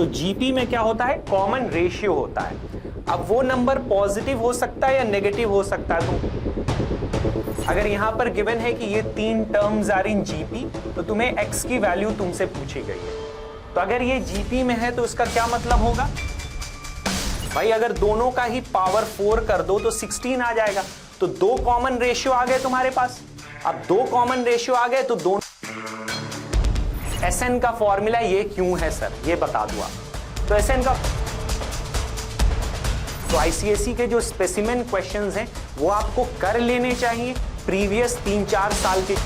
तो जीपी में क्या होता है, कॉमन रेशियो होता है। अब वो नंबर पॉजिटिव हो सकता है या नेगेटिव हो सकता है। तो अगर यहां पर गिवन है कि ये 3 टर्म्स आर इन जीपी, तो तुम्हें एक्स की वैल्यू तुमसे पूछी गई है। तो अगर ये जीपी में है तो इसका क्या मतलब होगा भाई, अगर दोनों का ही पावर 4 कर दो तो 16 आ जाएगा। तो 2 कॉमन रेशियो आ गए तुम्हारे पास। अब 2 कॉमन रेशियो आ गए तो दोनों एसएन का फॉर्मूला ये क्यों है सर, ये बता दो आप। तो एसएन का, तो आईसीएसई के जो स्पेसिमेन क्वेश्चंस हैं वो आपको कर लेने चाहिए प्रीवियस 3-4 साल के।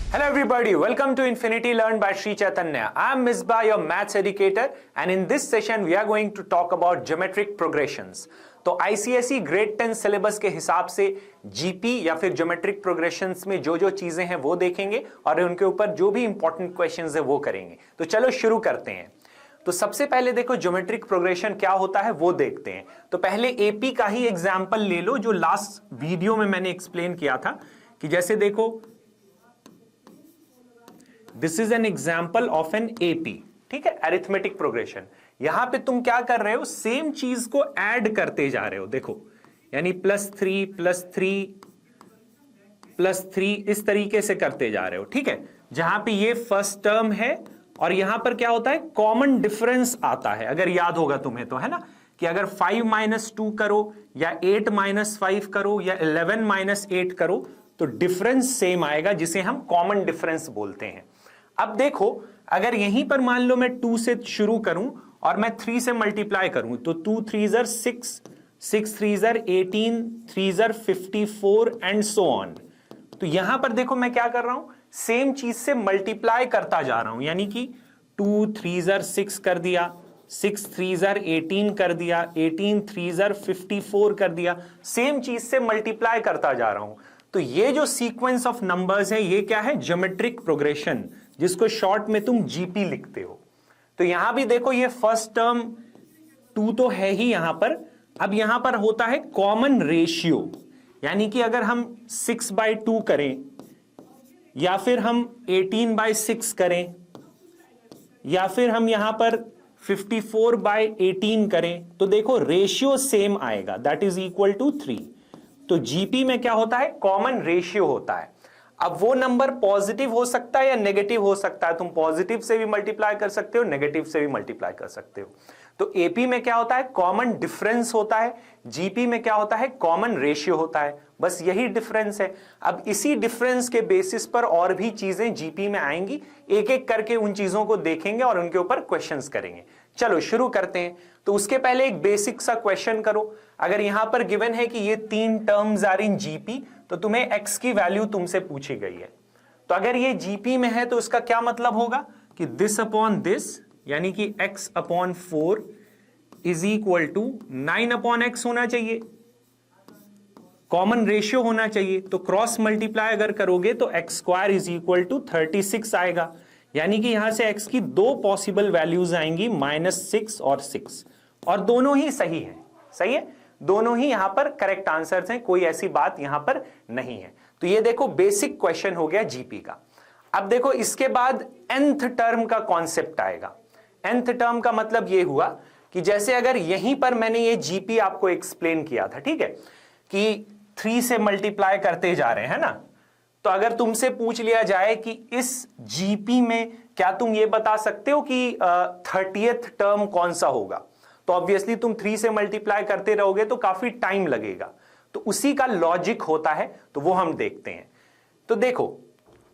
Hello everybody, welcome to Infinity Learn by Sri Chaitanya. I am Misbah, your maths educator, and in this session we are going to talk about geometric progressions. तो ICSE ग्रेड 10 सिलेबस के हिसाब से GP या फिर geometric progressions में जो जो चीजें हैं वो देखेंगे और उनके ऊपर जो भी इंपॉर्टेंट क्वेश्चंस है वो करेंगे। तो चलो शुरू करते हैं। तो सबसे पहले देखो ज्योमेट्रिक प्रोग्रेशन क्या होता है वो देखते हैं। तो पहले एपी का ही एग्जाम्पल ले लो जो लास्ट वीडियो में मैंने एक्सप्लेन किया था कि जैसे देखो this is an example of an AP, ठीक है, अरिथमेटिक प्रोग्रेशन। यहां पे तुम क्या कर रहे हो, सेम चीज को ऐड करते जा रहे हो, देखो यानी +3 +3 इस तरीके से करते जा रहे हो, ठीक है। जहां पे ये फर्स्ट टर्म है और यहां पर क्या होता है, कॉमन डिफरेंस आता है। अगर याद होगा तुम्हें तो, है ना, कि अगर 5 - 2 करो या 8 - 5 करो या 11 - 8 करो तो डिफरेंस सेम आएगा, जिसे हम कॉमन डिफरेंस बोलते हैं। अब देखो अगर यहीं पर मान लो मैं 2 से शुरू करूं और मैं 3 से मल्टीप्लाई करूं तो 2 3 6, 6 3 18, 3 54 एंड सो ऑन। तो यहां पर देखो मैं क्या कर रहा हूं, सेम चीज से मल्टीप्लाई करता जा रहा हूं, यानी कि 2 3 6 कर दिया, 6 3 18 कर दिया, 18 3 54 कर दिया, सेम चीज से मल्टीप्लाई करता जा रहा हूं। तो ये जो सीक्वेंस ऑफ नंबर्स है ये क्या है, ज्योमेट्रिक प्रोग्रेशन, जिसको शॉर्ट में तुम जीपी लिखते हो। तो यहां भी देखो ये फर्स्ट टर्म 2 तो है ही यहां पर। अब यहां पर होता है कॉमन रेशियो, यानी कि अगर हम 6/2 करें या फिर हम 18/6 करें या फिर हम यहां पर 54/18 करें तो देखो रेशियो सेम आएगा, दैट इज इक्वल टू 3। तो जीपी में क्या होता है, कॉमन रेशियो होता है। अब वो नंबर पॉजिटिव हो सकता है या नेगेटिव हो सकता है। तुम पॉजिटिव से भी मल्टीप्लाई कर सकते हो, नेगेटिव से भी मल्टीप्लाई कर सकते हो। तो एपी में क्या होता है, कॉमन डिफरेंस होता है। जीपी में क्या होता है, कॉमन रेशियो होता है। बस यही डिफरेंस है। अब इसी डिफरेंस के बेसिस पर और भी चीजें जीपी में आएंगी, एक एक करके उन चीजों को देखेंगे और उनके ऊपर क्वेश्चंस करेंगे। चलो शुरू करते हैं। तो उसके पहले एक बेसिक सा क्वेश्चन करो। अगर यहां पर गिवन है कि ये 3 टर्म्स आर इन जीपी, तो तुम्हें x की वैल्यू तुमसे पूछी गई है। तो अगर ये जीपी में है तो इसका क्या मतलब होगा कि दिस अपॉन दिस, यानी कि x/4 is equal to 9/x होना चाहिए, कॉमन रेशियो होना चाहिए। तो क्रॉस मल्टीप्लाई अगर करोगे तो x² इज इक्वल टू 36 आएगा, यानी कि यहां से x की 2 पॉसिबल वैल्यूज आएंगी, -6 और 6, और दोनों ही सही है। सही है, दोनों ही यहां पर करेक्ट आंसर्स हैं, कोई ऐसी बात यहां पर नहीं है। तो ये देखो बेसिक क्वेश्चन हो गया जीपी का। अब देखो इसके बाद nth टर्म का कॉन्सेप्ट आएगा। nth टर्म का मतलब ये हुआ कि जैसे अगर यहीं पर मैंने ये जीपी आपको एक्सप्लेन किया था, ठीक है, कि 3 से मल्टीप्लाई करते जा रहे हैं ना, तो अगर तुमसे पूछ लिया जाए कि इस जीपी में क्या तुम ये बता सकते हो कि 30th टर्म कौन सा होगा, तो ऑब्वियसली तुम 3 से मल्टीप्लाई करते रहोगे तो काफी टाइम लगेगा। तो उसी का लॉजिक होता है, तो वो हम देखते हैं। तो देखो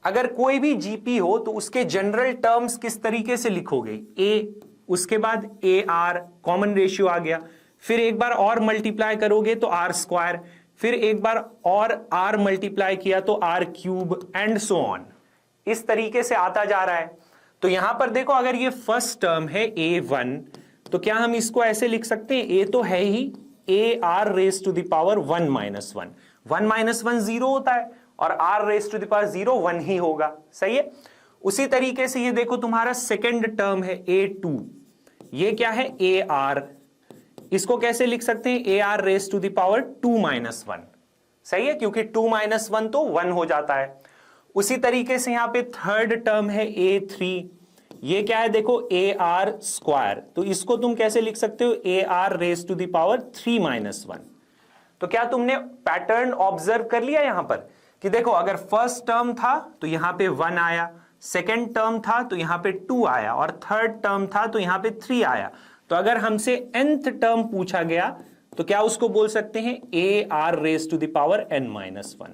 अगर कोई भी जीपी हो तो उसके जनरल टर्म्स किस तरीके से लिखोगे, ए, उसके बाद AR, कॉमन रेशियो आ गया, फिर एक बार और मल्टीप्लाई करोगे तो R², फिर एक बार और R मल्टीप्लाई किया तो R³ एंड सो ऑन, इस तरीके से आता जा रहा है। तो यहां पर देखो अगर ये फर्स्ट टर्म है A1, तो क्या हम इसको ऐसे लिख सकते हैं, a तो है ही, AR raised to the power 1 - 1, 1 - 1 0 होता है और R raised to the power 0 1 ही होगा। सही है। उसी तरीके से ये देखो तुम्हारा सेकंड टर्म है A2, ये क्या है, AR, इसको कैसे लिख सकते हैं, AR raised to the power 2 - 1। सही है, क्योंकि 2 - 1 तो 1 हो जाता है। उसी तरीके से यहां पे थर्ड टर्म है a3, ये क्या है देखो AR स्क्वायर, तो इसको तुम कैसे लिख सकते हो AR raise to the power 3 - 1। तो क्या तुमने पैटर्न ऑब्जर्व कर लिया यहां पर कि देखो अगर फर्स्ट टर्म था तो यहां पे 1 आया, सेकेंड टर्म था तो यहां पे 2 आया, और थर्ड टर्म था तो यहां पे 3 आया। तो अगर हमसे nth टर्म पूछा गया तो क्या उसको बोल सकते हैं AR raise to the power n - 1।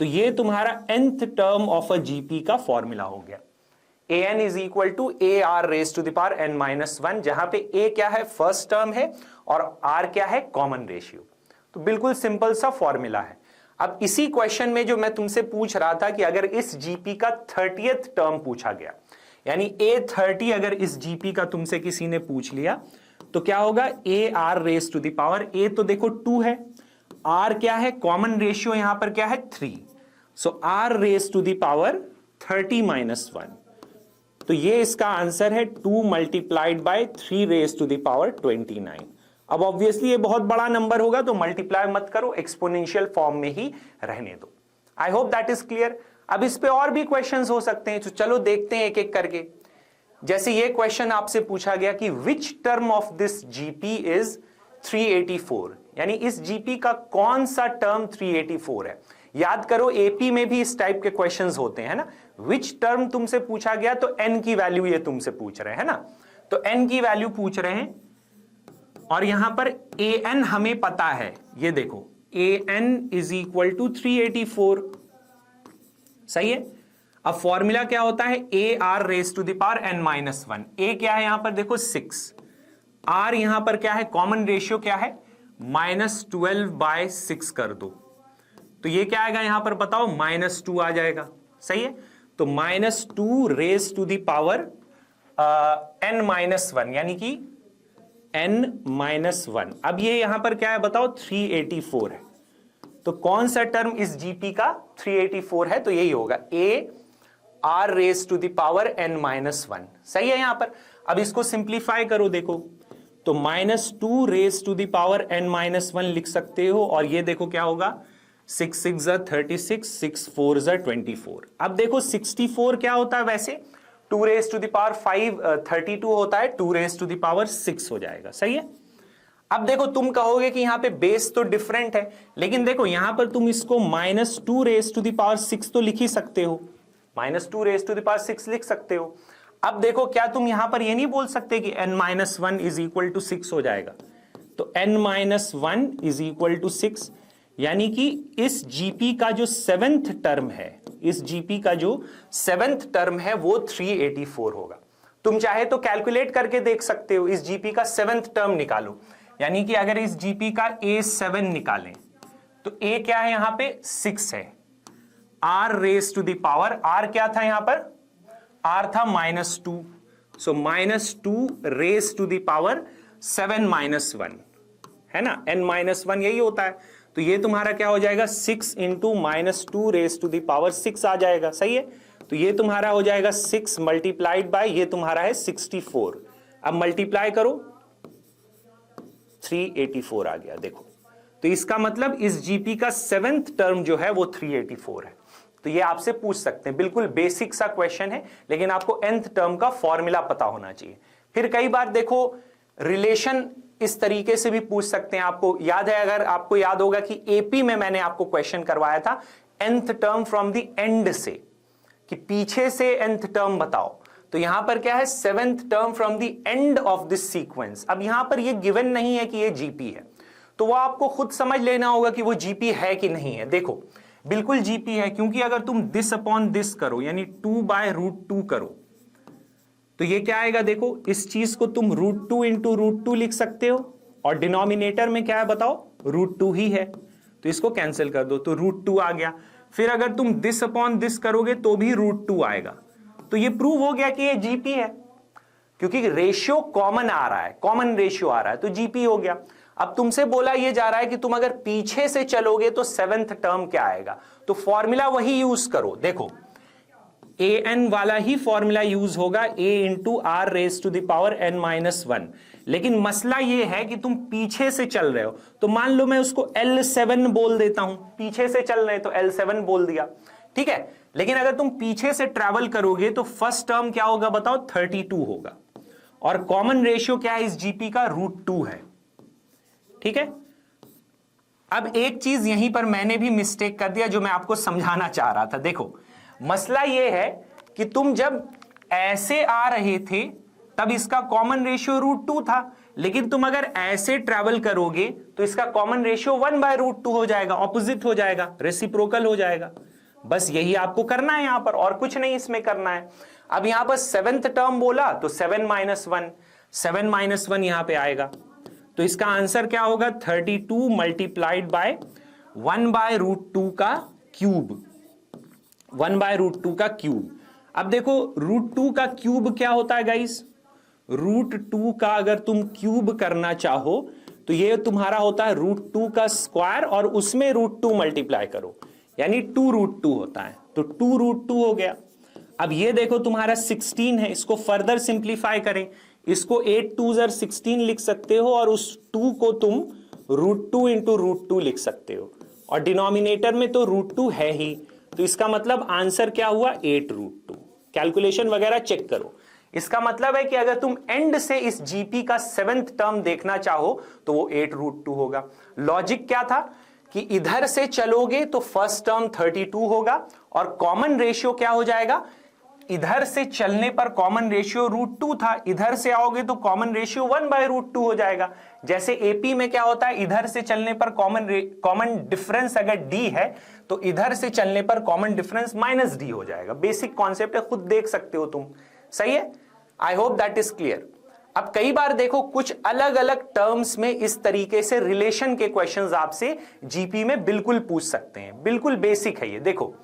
तो ये तुम्हारा nth term of a GP का फॉर्मूला हो गया। an is equal to AR raise to the power n - 1, जहां पे a क्या है फर्स्ट टर्म है और r क्या है कॉमन रेशियो। तो बिल्कुल सिंपल सा फॉर्मूला है। अब इसी क्वेश्चन में जो मैं तुमसे पूछ रहा था कि अगर इस जीपी का 30th टर्म पूछा गया, यानी A30 अगर इस जीपी का तुमसे किसी ने पूछ लिया तो क्या होगा AR raise to the power, A तो देखो 2 है, R क्या है कॉमन रेशियो यहां पर क्या है 3, so R raise to the power 30 - 1। तो ये इसका आंसर है 2 multiplied by 3 raise to the power 29। अब ऑब्वियसली ये बहुत बड़ा नंबर होगा तो मल्टीप्लाई मत करो, एक्सपोनेंशियल फॉर्म में ही रहने दो। I hope that is clear. अब इस पे और भी क्वेश्चंस हो सकते हैं, तो चलो देखते हैं एक एक करके। जैसे ये क्वेश्चन आपसे पूछा गया कि which term of this GP is 384, यानी इस जीपी का कौन सा टर्म 384 है। याद करो एपी में भी इस टाइप के क्वेश्चंस होते हैं ना, विच टर्म तुमसे पूछा गया तो n की वैल्यू ये तुमसे पूछ रहे हैं ना, तो n की वैल्यू पूछ रहे हैं और यहां पर an हमें पता है, ये देखो an इज इक्वल टू 384, सही है। अब फॉर्मूला क्या होता है AR raise to the power n - 1। a क्या है यहां पर देखो 6, R यहां पर क्या है कॉमन रेशियो क्या है -12/6 कर दो, तो ये क्या आएगा यहां पर बताओ -2 आ जाएगा, सही है। तो -2 raise to the power n - 1 यानी कि n - 1। अब ये यहां पर क्या है बताओ 384 है, तो कौन सा टर्म इस जीपी का 384 है, तो यही होगा AR raise to the power n - 1, सही है यहां पर। अब इसको सिंप्लीफाई करो देखो, तो -2 raise to the power n - 1 लिख सकते हो, और ये देखो क्या होगा 6 6 36, 6 4 24। अब देखो 64 क्या होता है वैसे 2 रेज टू द पावर 5 32 होता है, 2 रेज टू द पावर 6 हो जाएगा, सही है। अब देखो तुम कहोगे कि यहां पे बेस तो डिफरेंट है, लेकिन देखो यहां पर तुम इसको -2 रेज टू द पावर 6 तो लिख ही सकते हो, -2 रेज टू द पावर 6 लिख सकते हो। अब देखो क्या तुम यहां पर ये नहीं बोल सकते कि n - 1 इज इक्वल टू 6 हो जाएगा, तो n - 1 इज इक्वल टू 6, यानी कि इस जीपी का जो 7th टर्म है, इस जीपी का जो 7th टर्म है वो 384 होगा। तुम चाहे तो कैलकुलेट करके देख सकते हो, इस जीपी का 7th टर्म निकालो, यानी कि अगर इस जीपी का A7 निकालें तो A क्या है यहां पे 6 है, R raise to the power R क्या था यहां पर R था -2, so -2 raise to the power 7 - 1 है ना, n - 1 यही होता है। तो ये तुम्हारा क्या हो जाएगा 6 into -2 raise to the power 6 आ जाएगा, सही है। तो ये तुम्हारा हो जाएगा 6 मल्टीप्लाइड बाय ये तुम्हारा है 64। अब मल्टीप्लाई करो 384 आ गया देखो। तो इसका मतलब इस जीपी का 7th टर्म जो है वो 384 है। तो ये आपसे पूछ सकते हैं, बिल्कुल बेसिक सा क्वेश्चन है, लेकिन आपको nth टर्म का फॉर्मूला पता होना चाहिए। फिर कई बार देखो रिलेशन इस तरीके से भी पूछ सकते हैं। आपको याद है, अगर आपको याद होगा कि एपी में मैंने आपको क्वेश्चन करवाया था nth term from the end से, कि पीछे से nth टर्म बताओ, तो यहां पर क्या है 7th term from the end of this sequence. अब यहां पर ये गिवन नहीं है कि ये जीपी है, तो वो आपको खुद समझ लेना होगा कि वो जीपी है कि नहीं है। देखो बिल्कुल जीपी है, क्योंकि अगर तुम दिस अपॉन दिस करो यानी 2/√2 करो तो ये क्या आएगा देखो, इस चीज को तुम √2 इंटू √2 लिख सकते हो, और डिनोमिनेटर में क्या है बताओ √2 ही है, तो इसको कैंसिल कर दो तो √2 आ गया। फिर अगर तुम दिस अपॉन दिस करोगे तो भी √2 आएगा। तो ये प्रूव हो गया कि ये जीपी है, क्योंकि रेशियो कॉमन आ रहा है, कॉमन रेशियो आ रहा है, तो जीपी हो गया। अब तुमसे बोला ये जा रहा है कि तुम अगर पीछे से चलोगे तो 7th टर्म क्या आएगा, तो फॉर्मूला वही यूज करो। देखो an वाला ही फॉर्मूला यूज होगा, a into are raise to the power n - 1। लेकिन मसला ये है कि तुम पीछे से चल रहे हो, तो मान लो मैं उसको L7 बोल देता हूं, पीछे से चल रहे तो L7 बोल दिया, ठीक है। लेकिन अगर तुम पीछे से ट्रैवल करोगे तो फर्स्ट टर्म क्या होगा बताओ, 32 होगा, और कॉमन रेशियो क्या है इस जीपी का, √2 है। ठीक है, अब एक चीज यहीं पर मैंने भी मिस्टेक कर दिया जो मैं आपको समझाना चाह रहा था। देखो मसला यह है कि तुम जब ऐसे आ रहे थे तब इसका कॉमन रेशियो √2 था, लेकिन तुम अगर ऐसे ट्रैवल करोगे तो इसका कॉमन रेशियो 1/√2 हो जाएगा, ऑपोजिट हो जाएगा, रेसिप्रोकल हो जाएगा। बस यही आपको करना है यहां पर, और कुछ नहीं इसमें करना है। अब यहां पर 7th टर्म बोला तो 7 - 1 यहां पे आएगा, तो इसका आंसर क्या होगा, 32 मल्टीप्लाइड बाय 1/√2 का क्यूब, 1/√2 का क्यूब। अब देखो √2 का क्यूब क्या होता है गाइस, √2 का अगर तुम क्यूब करना चाहो तो ये तुम्हारा होता है √2 का स्क्वायर और उसमें √2 मल्टीप्लाई करो, यानी 2√2 होता है, तो 2√2 हो गया। अब ये देखो तुम्हारा 16 है, इसको फर्दर सिंप्लीफाई करें, इसको 8 2s 16 लिख सकते हो और उस 2 को तुम √2 इंटू √2 लिख सकते हो, और डिनोमिनेटर में तो √2 है ही, तो इसका मतलब आंसर क्या हुआ, 8√2। कैलकुलेशन वगैरह चेक करो। इसका मतलब है कि अगर तुम एंड से इस जीपी का 7th टर्म देखना चाहो तो वो 8√2 होगा। लॉजिक क्या था कि इधर से चलोगे तो फर्स्ट टर्म 32 होगा और कॉमन रेशियो क्या हो जाएगा, इधर से चलने पर कॉमन रेशियो √2 था, इधर से आओगे तो कॉमन रेशियो 1/√2 हो जाएगा। जैसे एपी में क्या होता है, इधर से चलने पर कॉमन डिफरेंस अगर d है तो इधर से चलने पर कॉमन डिफरेंस -d हो जाएगा। बेसिक कॉन्सेप्ट है, खुद देख सकते हो तुम। सही है, I hope that is clear. अब कई बार देखो कुछ अलग अलग टर्म्स में इस तरीके से रिलेशन के क्वेश्चंस आपसे जीपी में बिल्कुल पूछ सकते हैं, बिल्कुल बेसिक है ये। देखो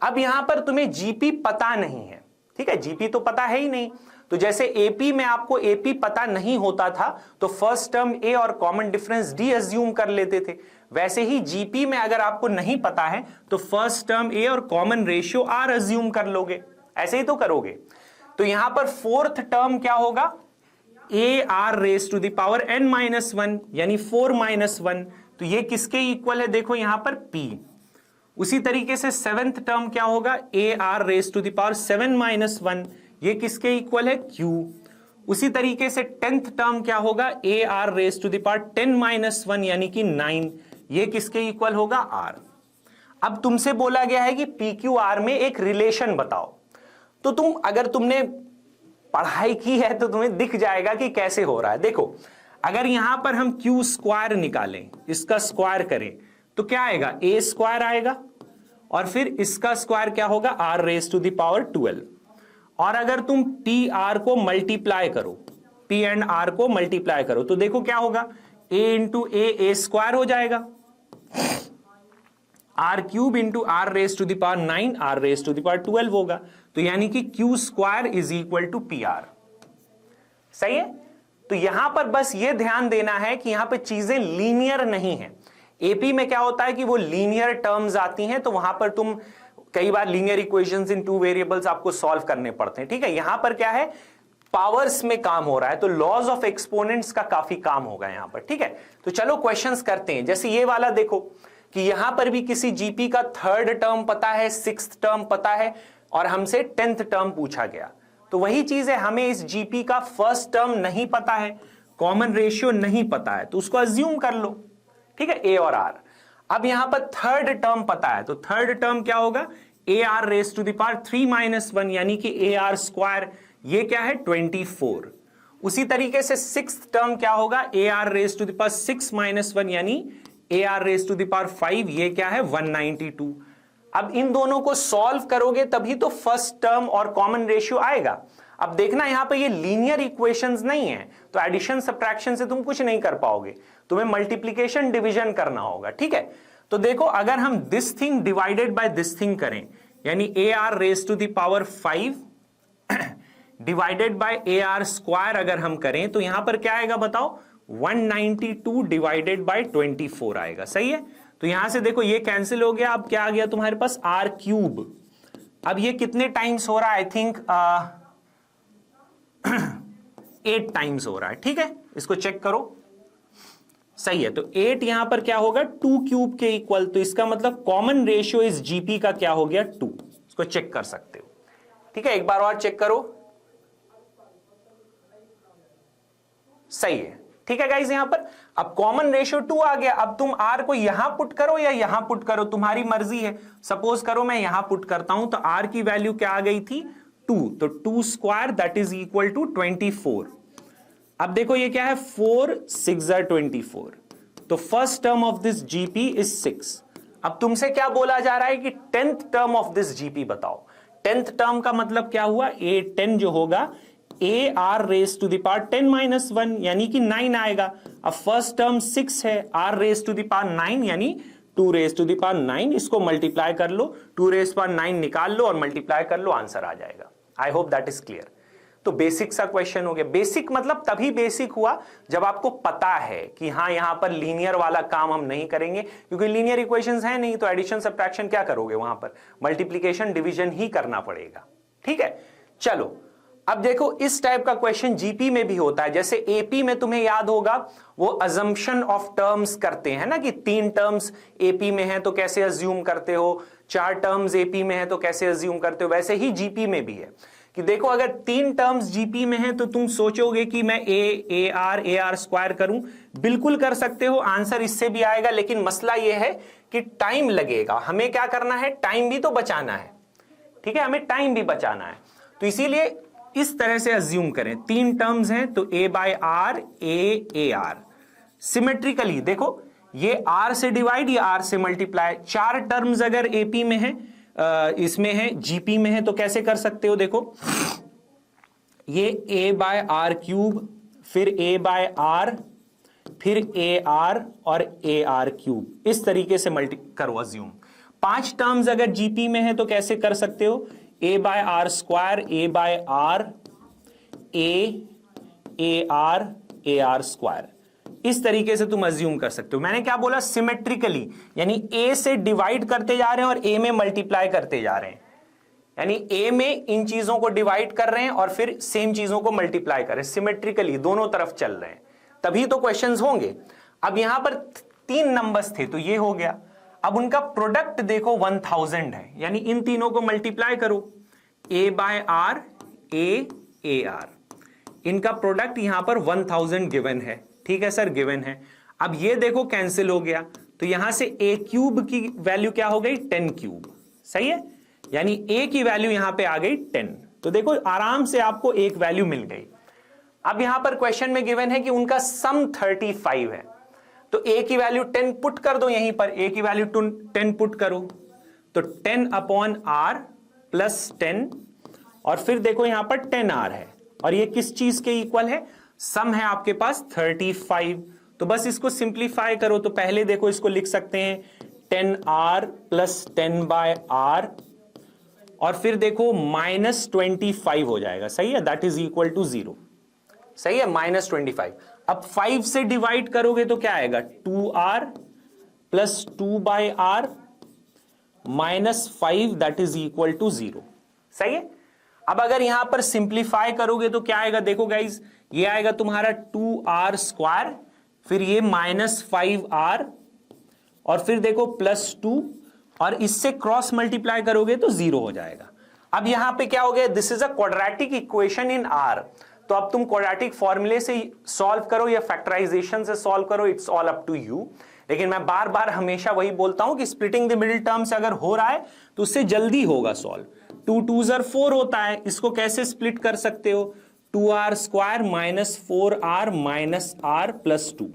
अब यहां पर तुम्हें जीपी पता नहीं है, ठीक है, जीपी तो पता है ही नहीं, तो जैसे एपी में आपको एपी पता नहीं होता था तो फर्स्ट टर्म ए और कॉमन डिफरेंस डी अज्यूम कर लेते थे, वैसे ही जीपी में अगर आपको नहीं पता है तो फर्स्ट टर्म ए और कॉमन रेशियो आर अज्यूम कर लोगे, ऐसे ही तो करोगे। तो यहां पर 4th टर्म क्या होगा, A are raise to the power n-1 यानी 4 - 1, तो ये किसके इक्वल है, देखो यहां पर p। उसी तरीके से 7th टर्म क्या होगा, A are raise to the power 7 - 1, ये किसके इक्वल है, q। उसी तरीके से 10th टर्म क्या होगा, A are raise to the power 10 - 1 यानी कि 9, ये किसके इक्वल होगा, r। अब तुमसे बोला गया है कि PQR में एक रिलेशन बताओ, तो तुम अगर तुमने पढ़ाई की है तो तुम्हें दिख जाएगा कि कैसे हो रहा है। देखो अगर यहां पर हम क्यू स्क्वायर निकालें, इसका स्क्वायर करें तो क्या आएगा, ए स्क्वायर आएगा और फिर इसका स्क्वायर क्या होगा, R raise to the power 12। और अगर तुम पी आर को मल्टीप्लाई करो, पी एंड आर को मल्टीप्लाई करो तो देखो क्या होगा, ए इंटू ए स्क्वायर हो जाएगा, R cube into are raise to the power 9 R raise to the power 12 होगा, तो यानी कि Q square is equal to P R. सही है, तो यहां पर बस ये ध्यान देना है कि यहां पे चीजें लीनियर नहीं है। एपी में क्या होता है कि वो लीनियर टर्म्स आती हैं तो वहां पर तुम कई बार लीनियर इक्वेशंस इन 2 वेरिएबल्स आपको सॉल्व करने पड़ते हैं, ठीक है। यहां पर क्या है, पावर्स में काम हो रहा है तो लॉज ऑफ एक्सपोनेंट्स का काफी काम होगा यहां पर, ठीक है। तो चलो क्वेश्चंस करते हैं। जैसे ये वाला देखो कि यहां पर भी किसी जीपी का 3rd टर्म पता है, 6th टर्म पता है और हमसे 10th टर्म पूछा गया, तो वही चीज है, हमें इस जीपी का फर्स्ट टर्म नहीं पता है, कॉमन रेशियो नहीं पता है, तो उसको अज्यूम कर लो, ठीक है, ए और आर। अब यहां पर 3rd टर्म पता है, तो 3rd टर्म क्या होगा, A are raise to the power 3 - 1 यानी कि ए आर स्क्वायर, ये क्या है 24। उसी तरीके से 6th टर्म क्या होगा, A are raise to the power 6 - 1 यानी A are raise to the power 5, ये क्या है 192। अब इन दोनों को सॉल्व करोगे तभी तो फर्स्ट टर्म और कॉमन रेशियो आएगा। अब देखना यहां पे ये लीनियर इक्वेशंस नहीं है, तो एडिशन सब्ट्रैक्शन से तुम कुछ नहीं कर पाओगे, तुम्हें मल्टीप्लिकेशन डिवीजन करना होगा, ठीक है। तो देखो अगर हम this thing divided by this thing करें, यानी A are raise to the power 5 divided by A are square अगर हम करें तो यहां पर क्या आएगा बताओ, 192 डिवाइडेड बाय 24 आएगा। सही है, तो यहां से देखो ये कैंसिल हो गया, अब क्या आ गया तुम्हारे पास, आर क्यूब। अब ये कितने टाइम्स हो रहा है, आई थिंक 8 टाइम्स हो रहा है, ठीक है, इसको चेक करो। सही है, तो 8 यहां पर क्या होगा, 2 क्यूब के इक्वल, तो इसका मतलब कॉमन रेशियो इस जीपी का क्या हो गया, 2। इसको चेक कर सकते हो। ठीक है, एक बार और चेक करो, सही है। ठीक है गाइस, यहां पर अब कॉमन रेशियो 2 आ गया। अब तुम r को यहां पुट करो या यहां पुट करो, तुम्हारी मर्जी है। सपोज करो मैं यहां पुट करता हूं, तो r की वैल्यू क्या आ गई थी 2, तो 2 square that is equal to 24। अब देखो ये क्या है, 4 6 24, तो first term of this GP is 6। अब तुमसे क्या बोला जा रहा है कि 10th term of this GP बताओ। 10th टर्म का मतलब क्या हुआ, a 10 जो होगा A are raise to the power 10 minus 1 यानी कि 9 आएगा। अब फर्स्ट टर्म 6 है, R raise to the power 9 यानी 2 रेस टू द पावर 9, इसको मल्टीप्लाई कर लो, 2 रेस पावर 9 निकाल लो और मल्टीप्लाई कर लो, आंसर आ जाएगा। I hope that is clear. तो बेसिक सा क्वेश्चन हो गया। बेसिक मतलब तभी बेसिक हुआ जब आपको पता है कि हाँ यहां पर लीनियर वाला काम हम नहीं करेंगे, क्योंकि लीनियर इक्वेशंस है नहीं, तो एडिशन सब्ट्रैक्शन क्या करोगे, वहां पर मल्टीप्लीकेशन डिवीजन ही करना पड़ेगा। ठीक है, चलो अब देखो इस टाइप का क्वेश्चन जीपी में भी होता है। जैसे एपी में तुम्हें याद होगा वो अजम्पशन ऑफ टर्म्स करते हैं ना, कि 3 टर्म्स एपी में है तो कैसे अज्यूम करते हो, 4 टर्म्स एपी में है तो कैसे अज्यूम करते हो। वैसे ही जीपी में भी है कि देखो अगर 3 टर्म्स जीपी में है तो तुम सोचोगे कि मैं ए आर स्क्वायर करूं, बिल्कुल कर सकते हो, आंसर इससे भी आएगा। लेकिन मसला यह है कि टाइम लगेगा, हमें क्या करना है, टाइम भी तो बचाना है। ठीक है, हमें टाइम भी बचाना है, तो इसीलिए इस तरह से अज्यूम करें। 3 टर्म्स हैं तो a by R A R symmetrically, देखो ये r से डिवाइड, ये r से मल्टीप्लाई। 4 टर्म्स अगर AP में है, इसमें है GP में है, तो कैसे कर सकते हो, देखो ये a बाय आर क्यूब, फिर a बाय आर, फिर a r और a r क्यूब, इस तरीके से मल्टी करो अज्यूम। 5 टर्म्स अगर GP में है तो कैसे कर सकते हो, a by R square, a by R, A are square, इस तरीके से तुम अज्यूम कर सकते हो। मैंने क्या बोला, सिमेट्रिकली, यानी a से डिवाइड करते जा रहे हैं और a में मल्टीप्लाई करते जा रहे हैं, यानी a में इन चीजों को डिवाइड कर रहे हैं और फिर सेम चीजों को मल्टीप्लाई कर रहे हैं, सिमेट्रिकली दोनों तरफ चल रहे हैं, तभी तो क्वेश्चंस होंगे। अब यहां पर 3 नंबर्स थे तो ये हो गया। अब उनका प्रोडक्ट देखो 1000 है, यानी इन तीनों को मल्टीप्लाई करो, a by R A R, इनका प्रोडक्ट यहां पर 1000 गिवन है। ठीक है सर, गिवन है। अब ये देखो कैंसिल हो गया, तो यहां से a क्यूब की वैल्यू क्या हो गई, 10 क्यूब, सही है, यानी a की वैल्यू यहां पे आ गई 10। तो देखो आराम से आपको एक वैल्यू मिल गई। अब यहां पर क्वेश्चन में गिवन है कि उनका सम 35 है, तो a की वैल्यू 10 पुट कर दो, यहीं पर a की वैल्यू 10 पुट करो, तो 10 अपॉन r प्लस 10, और फिर देखो यहां पर 10r है, और ये किस चीज के इक्वल है, सम है आपके पास 35। तो बस इसको सिंप्लीफाई करो, तो पहले देखो इसको लिख सकते हैं 10r प्लस 10 बाय r, और फिर देखो -25 हो जाएगा, सही है, दैट इज इक्वल टू 0, सही है, -25। अब 5 से डिवाइड करोगे तो क्या आएगा, 2r plus 2 by r -5 that is equal to 0, सही है। अब अगर यहां पर सिंप्लीफाई करोगे तो क्या आएगा, देखो गाइज ये आएगा तुम्हारा 2r स्क्वायर, फिर ये -5r, और फिर देखो +2, और इससे क्रॉस मल्टीप्लाई करोगे तो 0 हो जाएगा। अब यहां पे क्या हो गया, this is a quadratic equation in r, तो अब तुम क्वाड्रेटिक फॉर्मूले से सॉल्व करो या फैक्टराइजेशन से सॉल्व करो, it's all up to you. लेकिन मैं बार बार हमेशा वही बोलता हूं कि स्प्लिटिंग द मिडिल टर्म से अगर हो रहा है तो उससे जल्दी होगा सॉल्व। 2 2s are 4 होता है, इसको कैसे स्प्लिट कर सकते हो, 2r square -4r -r plus 2,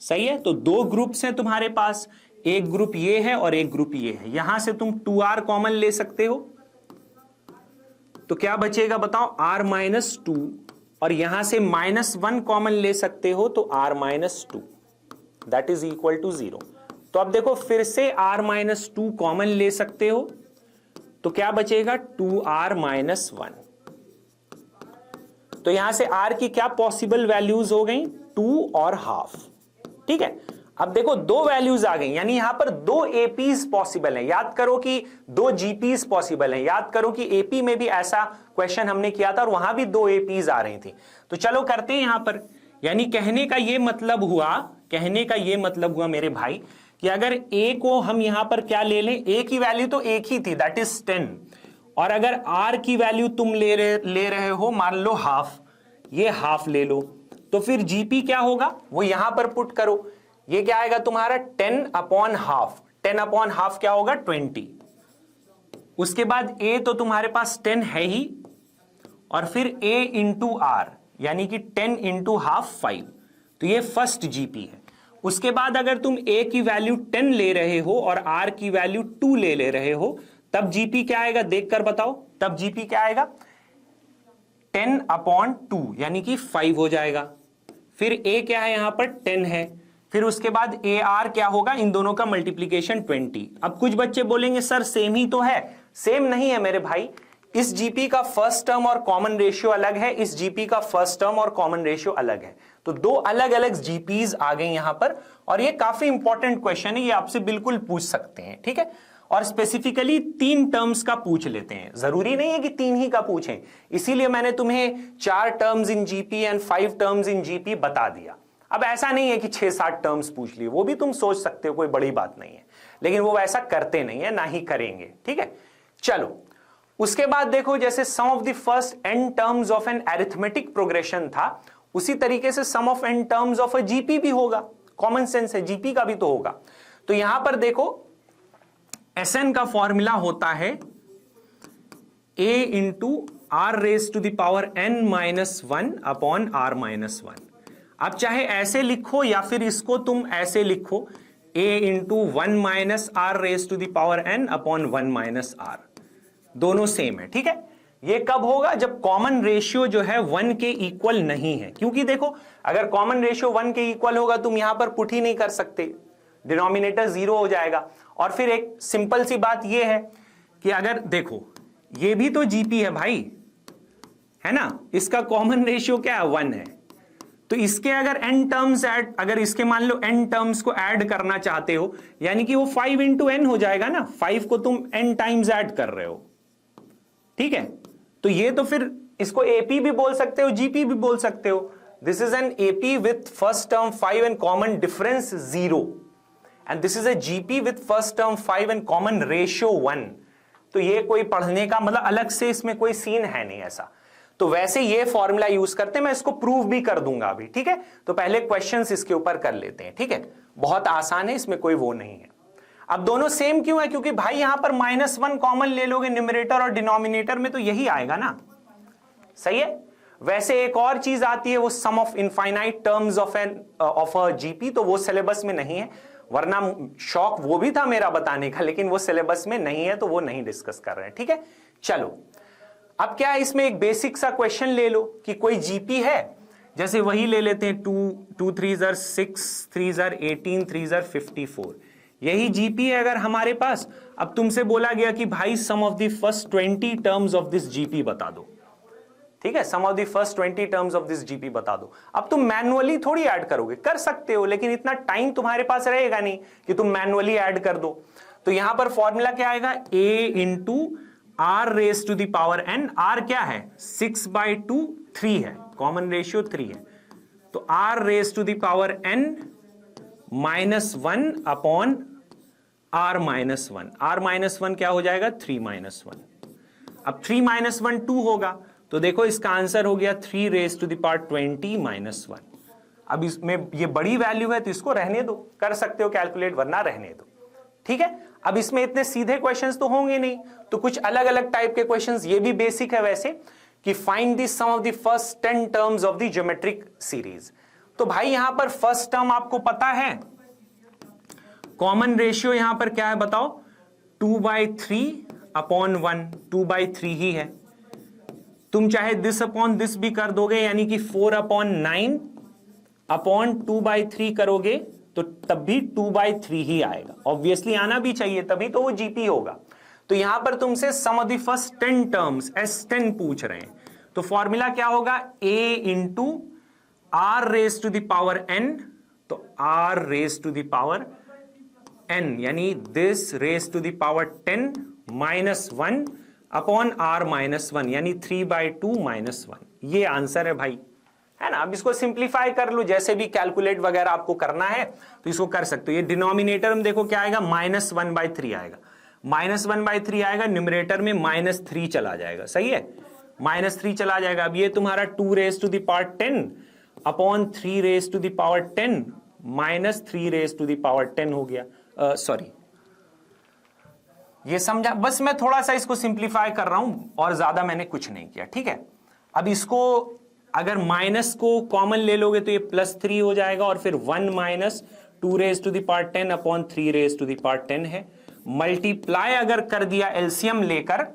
सही है। तो 2 ग्रुप्स हैं तुम्हारे पास, एक ग्रुप ये है और एक ग्रुप ये है, यहां से तुम 2r कॉमन ले सकते हो, तो क्या बचेगा बताओ, r -2, और यहां से -1 कॉमन ले सकते हो तो r -2 that is equal to 0। तो अब देखो फिर से r -2 कॉमन ले सकते हो, तो क्या बचेगा, 2r -1। तो यहां से r की क्या पॉसिबल वैल्यूज हो गई, 2 और हाफ, ठीक है। अब देखो 2 वैल्यूज आ गई, यानी यहां पर 2 एपीज पॉसिबल हैं। याद करो कि 2 जीपीज पॉसिबल हैं, याद करो कि एपी में भी ऐसा क्वेश्चन हमने किया था और वहां भी 2 एपीज आ रही थी। तो चलो करते हैं यहां पर, यानी कहने का ये मतलब हुआ मेरे भाई कि अगर a को हम यहां पर क्या ले लें, a की वैल्यू तो एक ही थी दैट इज 10, और अगर r की वैल्यू तुम ले रहे हो मान लो हाफ, ये हाफ ले लो, तो फिर जीपी क्या होगा वो यहां पर पुट करो, ये क्या आएगा तुम्हारा 10 अपॉन हाफ, 10 अपॉन हाफ क्या होगा 20। उसके बाद a तो तुम्हारे पास 10 है ही, और फिर a इंटू आर यानी कि 10 इंटू हाफ 5, तो ये फर्स्ट जीपी है। उसके बाद अगर तुम a की वैल्यू 10 ले रहे हो और r की वैल्यू 2 ले रहे हो, तब जीपी क्या आएगा देखकर बताओ, तब जीपी क्या आएगा 10 अपॉन 2 यानी कि 5 हो जाएगा। फिर a क्या है यहां पर 10 है, फिर उसके बाद ए आर क्या होगा, इन दोनों का मल्टीप्लीकेशन 20। अब कुछ बच्चे बोलेंगे सर सेम ही तो है, सेम नहीं है मेरे भाई, इस जीपी का फर्स्ट टर्म और कॉमन रेशियो अलग है, इस जीपी का फर्स्ट टर्म और कॉमन रेशियो अलग है, तो दो अलग अलग जीपीज आ गए यहां पर। और ये काफी इंपॉर्टेंट क्वेश्चन है, ये आपसे बिल्कुल पूछ सकते हैं, ठीक है। और स्पेसिफिकली 3 टर्म्स का पूछ लेते हैं, जरूरी नहीं है कि 3 ही का पूछें, इसीलिए मैंने तुम्हें 4 terms in GP and 5 terms in GP बता दिया। अब ऐसा नहीं है कि 6-7 टर्म्स पूछ लिए, वो भी तुम सोच सकते हो, कोई बड़ी बात नहीं है, लेकिन वो वैसा करते नहीं है, ना ही करेंगे, ठीक है। चलो उसके बाद देखो, जैसे sum of the first n terms of an arithmetic progression था, उसी तरीके से sum of n terms of a GP भी होगा, कॉमन सेंस है, जीपी का भी तो होगा। तो यहां पर देखो Sn का फॉर्मूला होता है a into are raise to the power n minus 1 upon r minus 1। अब चाहे ऐसे लिखो या फिर इसको तुम ऐसे लिखो, a into 1 minus are raise to the power n upon 1 minus r, दोनों सेम है, ठीक है। ये कब होगा, जब कॉमन रेशियो जो है 1 के इक्वल नहीं है, क्योंकि देखो अगर कॉमन रेशियो 1 के इक्वल होगा तुम यहां पर पुट ही नहीं कर सकते, डिनोमिनेटर 0 हो जाएगा। और फिर एक सिंपल सी बात यह है कि अगर देखो ये भी तो जीपी है भाई, है ना, इसका कॉमन रेशियो क्या है 1 है, तो इसके अगर n टर्म्स ऐड, अगर इसके मान लो n टर्म्स को ऐड करना चाहते हो, यानी कि वो 5 इंटू n हो जाएगा ना, 5 को तुम n टाइम्स ऐड कर रहे हो, ठीक है। तो ये तो फिर इसको एपी भी बोल सकते हो, जीपी भी बोल सकते हो। This is an AP with first term 5 and common difference 0, and this is a GP with first term 5 and common ratio 1। तो ये कोई पढ़ने का मतलब अलग से इसमें कोई सीन है नहीं ऐसा, तो वैसे ये फॉर्मूला यूज करते हैं, मैं इसको प्रूव भी कर दूंगा अभी, ठीक है। तो पहले क्वेश्चंस इसके ऊपर कर लेते हैं, ठीक है, बहुत आसान है, इसमें कोई वो नहीं है। अब दोनों सेम क्यों है, क्योंकि भाई यहां पर -1 कॉमन ले लोगे न्यूमरेटर और डिनोमिनेटर में, तो यही आएगा ना, सही है। वैसे एक और चीज आती है, वो sum of infinite terms of a GP, तो वो सिलेबस में नहीं है, वरना शौक वो भी था मेरा बताने का, लेकिन वो सिलेबस में नहीं है, तो वो नहीं डिस्कस कर रहे हैं, ठीक है। चलो अब क्या है, इसमें एक बेसिक सा क्वेश्चन ले लो कि कोई जीपी है, जैसे वही ले लेते हैं 2 3 6 3 18 3 54, यही जीपी है अगर हमारे पास। अब तुमसे बोला गया कि भाई sum of the first 20 terms of this GP बता दो, ठीक है, sum of the first 20 terms of this GP बता दो। अब तुम मैनुअली थोड़ी ऐड करोगे, कर सकते हो, लेकिन इतना टाइम तुम्हारे पास रहेगा नहीं कि तुम मैनुअली ऐड कर दो। तो यहां पर फॉर्मूला क्या आएगा, a into are raise to the power n, R क्या है 6/2 3 है, कॉमन रेशियो 3 है, तो R raise to the power n minus 1 upon r minus 1, r minus 1 क्या हो जाएगा 3 माइनस 1। अब 3 माइनस 1 2 होगा, तो देखो इसका आंसर हो गया 3 raise to the power 20 minus 1। अब इसमें ये बड़ी वैल्यू है तो इसको रहने दो, कर सकते हो कैलकुलेट, वरना रहने दो, ठीक है। अब इसमें इतने सीधे क्वेश्चंस तो होंगे नहीं, तो कुछ अलग अलग टाइप के क्वेश्चंस, ये भी बेसिक है वैसे, कि find the sum of the first 10 terms of the geometric series. तो भाई यहां पर फर्स्ट टर्म आपको पता है, कॉमन रेशियो यहां पर क्या है बताओ, 2/3 अपॉन 1, 2/3 ही है। तुम चाहे दिस अपॉन दिस भी कर दोगे, यानी कि 4/9 अपॉन 2/3 करोगे तो तब भी 2/3 ही आएगा, ऑब्वियसली आना भी चाहिए, तभी तो वो जीपी होगा। तो यहां पर तुमसे sum of the first 10 terms S10 पूछ रहे हैं, तो फॉर्मूला क्या होगा, a into are raise to the power n, तो r raise to the power n यानी this raise to the power 10 minus 1 upon r minus 1 यानी 3/2 माइनस 1, ये आंसर है भाई, है ना। अब इसको सिंप्लीफाई कर लो, जैसे भी कैलकुलेट वगैरह आपको करना है तो इसको कर सकते हो। ये डिनोमिनेटर में देखो क्या आएगा, -1/3 आएगा, -1/3 आएगा, न्यूमरेटर में -3 चला जाएगा, सही है, -3 चला जाएगा। अब ये तुम्हारा 2 raise to the power 10 upon 3 raise to the power 10 minus 3 raise to the power 10 हो गया। सॉरी, ये समझा, बस मैं थोड़ा सा इसको सिंप्लीफाई कर रहा हूं और ज्यादा मैंने कुछ नहीं किया, ठीक है। अब इसको अगर माइनस को कॉमन ले लोगे तो ये +3 हो जाएगा और फिर 1 minus 2 raise to the power 10 upon 3 raise to the power 10 है। मल्टीप्लाई अगर कर दिया एलसीएम लेकर,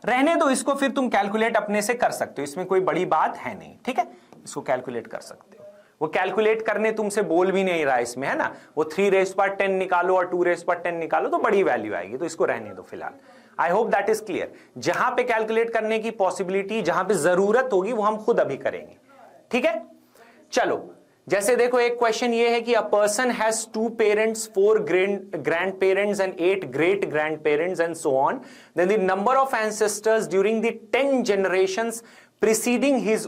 रहने दो इसको, फिर तुम कैलकुलेट अपने से कर सकते हो, इसमें कोई बड़ी बात है नहीं, ठीक है, इसको कैलकुलेट कर सकते हो। वो कैलकुलेट करने तुमसे बोल भी नहीं रहा इसमें, है ना, वो 3 रेज पर 10 निकालो और 2 रेज पर 10 निकालो तो बड़ी वैल्यू आएगी, तो इसको रहने दो फिलहाल। I hope that is clear. जहां पे कैलकुलेट करने की पॉसिबिलिटी, जहां पे जरूरत होगी वो हम खुद अभी करेंगे, ठीक है। चलो, जैसे देखो एक क्वेश्चन ये है कि a person has 2 parents, 4 grandparents and 8 great grandparents and so on, then the number of ancestors during the 10 generations preceding his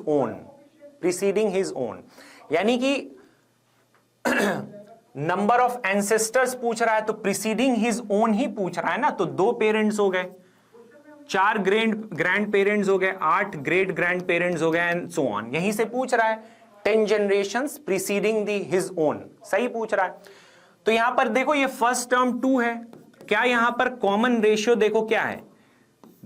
own, यानी कि नंबर ऑफ एंसेस्टर्स पूछ रहा है तो प्रीसीडिंग हिज ओन ही पूछ रहा है ना, तो 2 पेरेंट्स हो गए, 4 ग्रैंड पेरेंट्स हो गए, 8 ग्रेट ग्रैंड पेरेंट्स हो गए एंड सो ऑन, यहीं से पूछ रहा है 10 जनरेशंस प्रीसीडिंग हिज ओन, सही पूछ रहा है। तो यहां पर देखो ये फर्स्ट टर्म 2 है, क्या यहां पर कॉमन रेशियो देखो क्या है,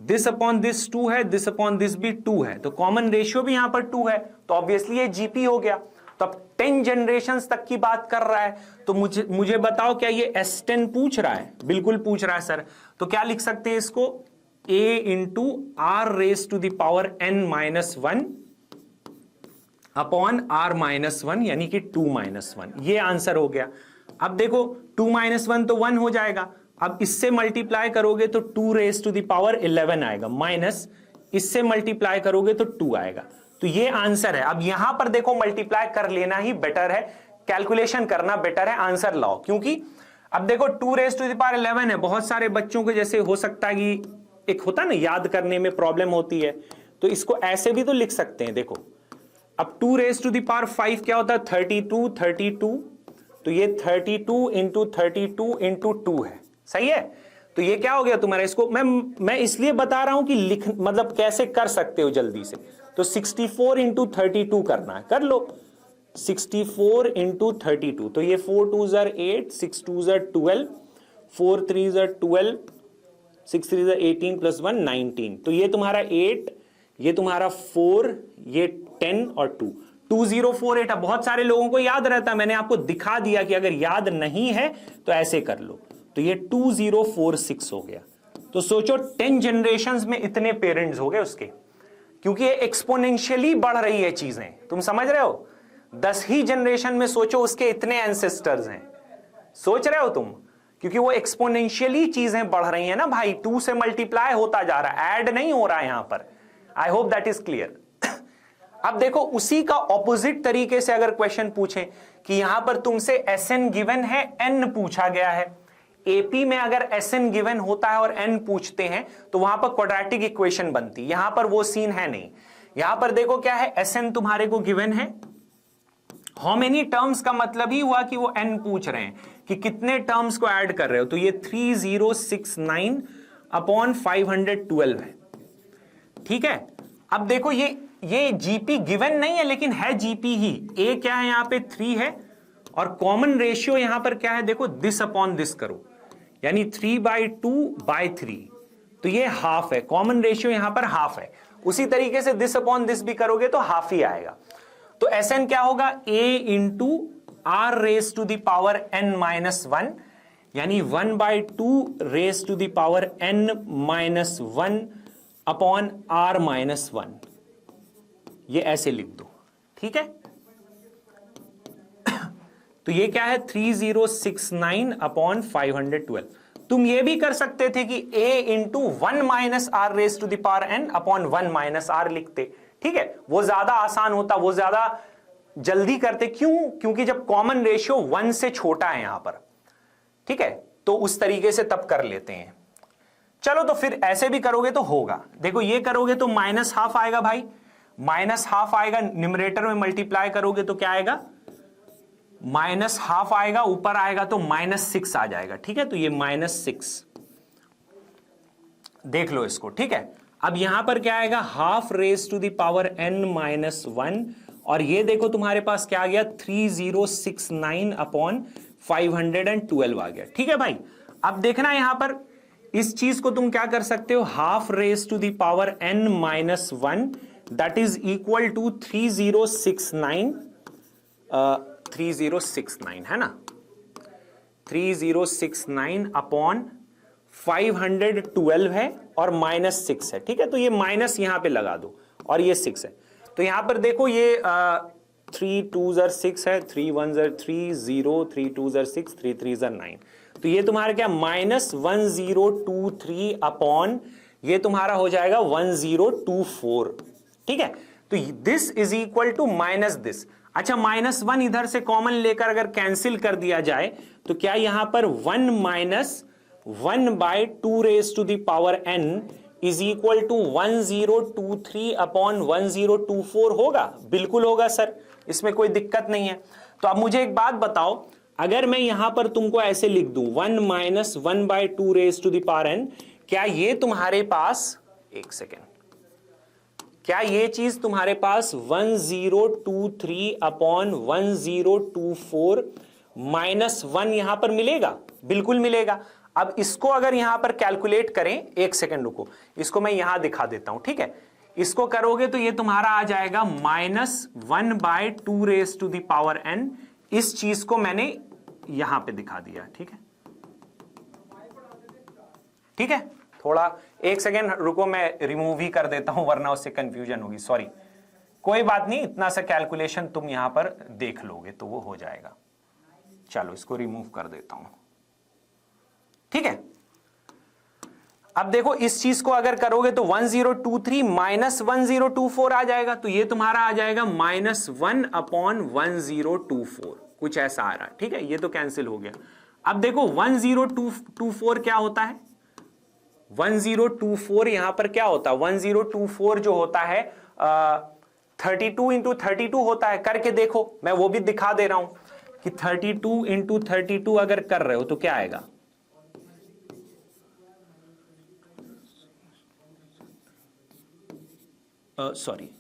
दिस अपॉन दिस 2 है, दिस अपॉन दिस भी 2 है, तो कॉमन रेशियो भी यहां पर 2 है, तो ऑब्वियसली ये जीपी हो गया। तो अब 10 जनरेशंस तक की बात कर रहा है, तो मुझे बताओ क्या ये S10 पूछ रहा है? बिल्कुल पूछ रहा है सर। तो क्या लिख सकते हैं इसको, a into are raise to the power n-1 upon r-1 यानी कि 2-1, ये आंसर हो गया। अब देखो 2-1 तो 1 हो जाएगा, अब इससे मल्टीप्लाई करोगे तो 2 रेज टू द पावर 11 आएगा, माइनस इससे मल्टीप्लाई करोगे तो 2 आएगा, तो ये आंसर है। अब यहां पर देखो मल्टीप्लाई कर लेना ही बेटर है, कैलकुलेशन करना बेटर है, आंसर लाओ, क्योंकि अब देखो 2 रेज टू द पावर 11 है, बहुत सारे बच्चों को जैसे हो सकता है कि एक होता है ना याद करने में प्रॉब्लम होती है, तो इसको ऐसे भी तो लिख सकते हैं। देखो अब 2 रेज टू द पावर 5 क्या होता है, 32, तो ये 32 इंटू 32 इंटू 2 है, सही है। तो ये क्या हो गया तुम्हारा, इसको मैं इसलिए बता रहा हूं कि लिख मतलब कैसे कर सकते हो जल्दी से, तो 64 इंटू 32 करना है, कर लो 64 इंटू 32, तो ये 4 2 ज़र 8, 6 2 ज़र 12, 4 3 ज़र 12, 6 3 ज़र 18 प्लस 1 19, तो ये तुम्हारा 8, ये तुम्हारा 4, ये 10 और 2, 2048। अब बहुत सारे लोगों को याद रहता है, मैंने आपको दिखा दिया कि अगर याद नहीं है तो ऐसे कर लो, तो ये 2046 हो गया। तो सोचो 10 जनरेशंस में इतने पेरेंट्स हो गए उसके, क्योंकि ये एक्सपोनेंशियली बढ़ रही है चीजें, तुम समझ रहे हो, 10 ही जनरेशन में सोचो उसके इतने एंसेस्टर्स हैं, सोच रहे हो तुम, क्योंकि वो एक्सपोनेंशियली चीजें बढ़ रही हैं ना भाई, 2 से मल्टीप्लाई होता जा रहा है, ऐड नहीं हो रहा है यहां पर। I hope that is clear. अब देखो उसी का ऑपोजिट तरीके से अगर क्वेश्चन पूछें कि यहां पर तुमसे SN गिवन है, N पूछा गया है, एपी में अगर SN गिवन होता है और N पूछते हैं तो वहां पर क्वाड्रेटिक इक्वेशन बनती, यहां पर वो सीन है नहीं। यहां पर देखो क्या है, SN तुम्हारे को गिवन है, हाउ मेनी टर्म्स का मतलब ही हुआ कि वो N पूछ रहे हैं कि कितने टर्म्स को ऐड कर रहे हो, तो ये 3069 अपॉन 512 है, ठीक है। अब देखो ये जीपी गिवन नहीं है लेकिन है जीपी ही, ए क्या है यहां पे 3 है और कॉमन रेशियो यहां पर क्या है, देखो दिस अपॉन दिस करो, यानी 3/2/3, तो ये हाफ है, कॉमन रेशियो यहां पर हाफ है। उसी तरीके से दिस अपॉन दिस भी करोगे तो हाफ ही आएगा। तो SN क्या होगा, a into are raise to the power n-1, यानी 1/2 raise to the power n-1 upon r-1, ये ऐसे लिख दो, ठीक है। तो ये क्या है, 3069 अपॉन 512। तुम ये भी कर सकते थे कि a into 1 minus are raise to the power n upon 1 minus r लिखते, ठीक है, वो ज्यादा आसान होता, वो ज्यादा जल्दी करते। क्यों? क्योंकि जब कॉमन रेशियो 1 से छोटा है यहां पर, ठीक है, तो उस तरीके से तब कर लेते हैं। चलो तो फिर ऐसे भी करोगे तो होगा, देखो ये करोगे तो -½ आएगा भाई, -½ आएगा, न्यूमरेटर में मल्टीप्लाई करोगे तो क्या आएगा, माइनस हाफ आएगा, ऊपर आएगा तो -6 आ जाएगा, ठीक है। तो ये -6 देख लो इसको, ठीक है। अब यहां पर क्या आएगा, half raise to the power n-1, और ये देखो तुम्हारे पास क्या आ गया 3069 अपॉन 512 आ गया, ठीक है भाई। अब देखना यहां पर इस चीज को तुम क्या कर सकते हो, half raise to the power n-1 that is equal to 3069 है ना, 3069 अपॉन 512 है और -6 है, ठीक है। तो ये माइनस यहां पे लगा दो और ये 6 है। तो यहां पर देखो ये 3 2s are 6 है, 3 1s are 3, 0, 3 2s are 6, 3 3s are 9। तो ये तुम्हारा क्या -1023 अपॉन ये तुम्हारा हो जाएगा 1024, ठीक है। तो this is equal to minus this. अच्छा, -1 इधर से कॉमन लेकर अगर कैंसिल कर दिया जाए तो क्या यहां पर 1 minus 1/2 raise to the power n is equal to 1023 upon 1024 होगा? बिल्कुल होगा सर, इसमें कोई दिक्कत नहीं है। तो अब मुझे एक बात बताओ, अगर मैं यहां पर तुमको ऐसे लिख दूं 1 minus 1/2 raise to the power n, क्या ये तुम्हारे पास, एक सेकेंड, क्या ये चीज तुम्हारे पास 1023 अपॉन 1024 -1 यहां पर मिलेगा? बिल्कुल मिलेगा। अब इसको अगर यहां पर कैलकुलेट करें, एक सेकेंड रुको, इसको मैं यहां दिखा देता हूं, ठीक है। इसको करोगे तो ये तुम्हारा आ जाएगा -1/2 raise to the power n। इस चीज को मैंने यहां पे दिखा दिया, ठीक है, ठीक है। थोड़ा एक सेकेंड रुको, मैं रिमूव ही कर देता हूं वरना उससे कंफ्यूजन होगी, सॉरी। कोई बात नहीं, इतना सा कैलकुलेशन तुम यहां पर देख लोगे तो वो हो जाएगा। चलो इसको रिमूव कर देता हूं, ठीक है। अब देखो इस चीज को अगर करोगे तो 1023 माइनस 1024 आ जाएगा। तो ये तुम्हारा आ जाएगा -1 अपॉन 1024, कुछ ऐसा आ रहा है, ठीक है। ये तो कैंसिल हो गया। अब देखो 1024 क्या होता है, 1024 यहां पर क्या होता है, 1024 जो होता है 32 इंटू 32 होता है। करके देखो, मैं वो भी दिखा दे रहा हूं कि 32 इंटू 32 अगर कर रहे हो तो क्या आएगा, सॉरी